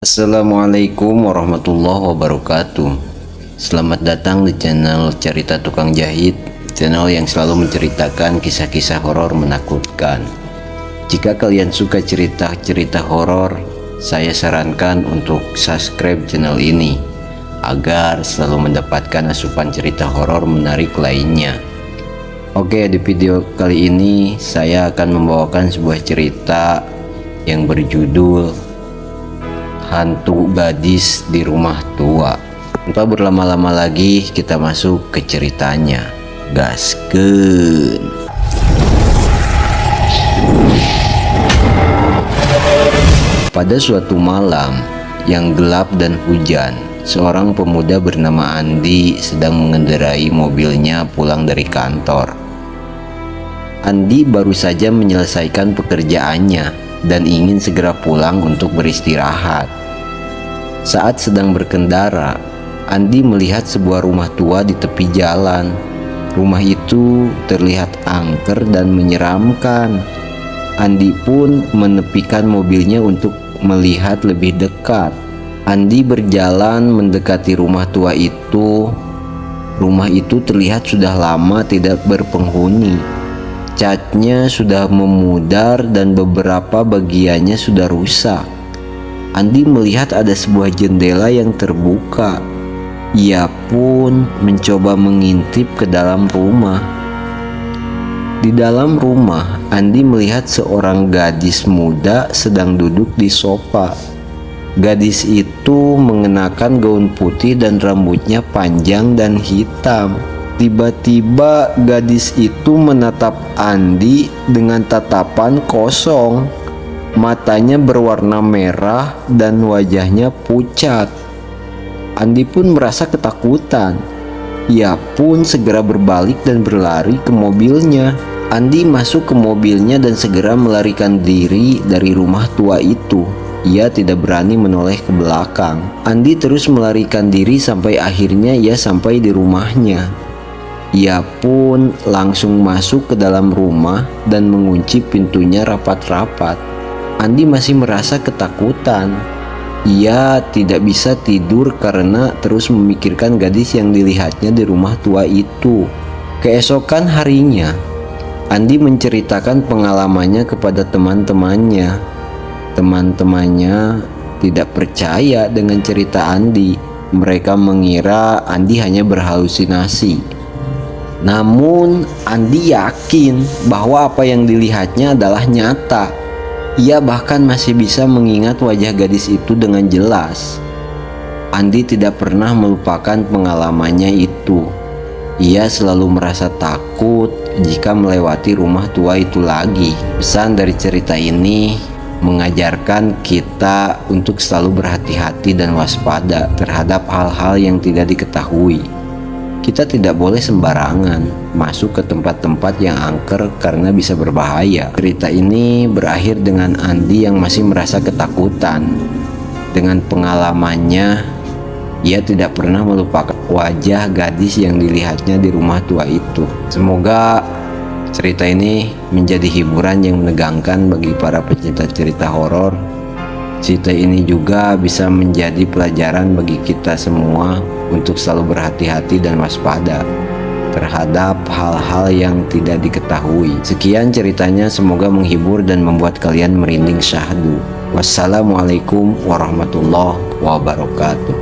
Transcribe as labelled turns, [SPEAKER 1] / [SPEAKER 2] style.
[SPEAKER 1] Assalamualaikum warahmatullahi wabarakatuh. Selamat datang di channel Cerita Tukang Jahit, channel yang selalu menceritakan kisah-kisah horor menakutkan. Jika kalian suka cerita-cerita horor, saya sarankan untuk subscribe channel ini agar selalu mendapatkan asupan cerita horor menarik lainnya. Oke, di video kali ini saya akan membawakan sebuah cerita yang berjudul Hantu Gadis di Rumah Tua. Tanpa berlama-lama lagi, kita masuk ke ceritanya. Gaskeun. Pada suatu malam yang gelap dan hujan, seorang pemuda bernama Andi sedang mengendarai mobilnya pulang dari kantor. Andi baru saja menyelesaikan pekerjaannya dan ingin segera pulang untuk beristirahat. Saat sedang berkendara, Andi melihat sebuah rumah tua di tepi jalan. Rumah itu terlihat angker dan menyeramkan. Andi pun menepikan mobilnya untuk melihat lebih dekat. Andi berjalan mendekati rumah tua itu. Rumah itu terlihat sudah lama tidak berpenghuni. Catnya sudah memudar dan beberapa bagiannya sudah rusak. Andi melihat ada sebuah jendela yang terbuka. Ia pun mencoba mengintip ke dalam rumah. Di dalam rumah, Andi melihat seorang gadis muda sedang duduk di sofa. Gadis itu mengenakan gaun putih dan rambutnya panjang dan hitam. Tiba-tiba gadis itu menatap Andi dengan tatapan kosong. Matanya berwarna merah dan wajahnya pucat. Andi pun merasa ketakutan. Ia pun segera berbalik dan berlari ke mobilnya. Andi masuk ke mobilnya dan segera melarikan diri dari rumah tua itu. Ia tidak berani menoleh ke belakang. Andi terus melarikan diri sampai akhirnya ia sampai di rumahnya. Ia pun langsung masuk ke dalam rumah dan mengunci pintunya rapat-rapat. Andi masih merasa ketakutan. Ia tidak bisa tidur karena terus memikirkan gadis yang dilihatnya di rumah tua itu. Keesokan harinya, Andi menceritakan pengalamannya kepada teman-temannya. Teman-temannya tidak percaya dengan cerita Andi. Mereka mengira Andi hanya berhalusinasi. Namun Andi yakin bahwa apa yang dilihatnya adalah nyata. Ia bahkan masih bisa mengingat wajah gadis itu dengan jelas. Andi tidak pernah melupakan pengalamannya itu. Ia selalu merasa takut jika melewati rumah tua itu lagi. Pesan dari cerita ini mengajarkan kita untuk selalu berhati-hati dan waspada terhadap hal-hal yang tidak diketahui. Kita tidak boleh sembarangan masuk ke tempat-tempat yang angker karena bisa berbahaya. Cerita ini berakhir dengan Andi yang masih merasa ketakutan. Dengan pengalamannya, ia tidak pernah melupakan wajah gadis yang dilihatnya di rumah tua itu. Semoga cerita ini menjadi hiburan yang menegangkan bagi para pecinta cerita horor. Cerita ini juga bisa menjadi pelajaran bagi kita semua untuk selalu berhati-hati dan waspada terhadap hal-hal yang tidak diketahui. Sekian ceritanya, semoga menghibur dan membuat kalian merinding syahdu. Wassalamualaikum warahmatullahi wabarakatuh.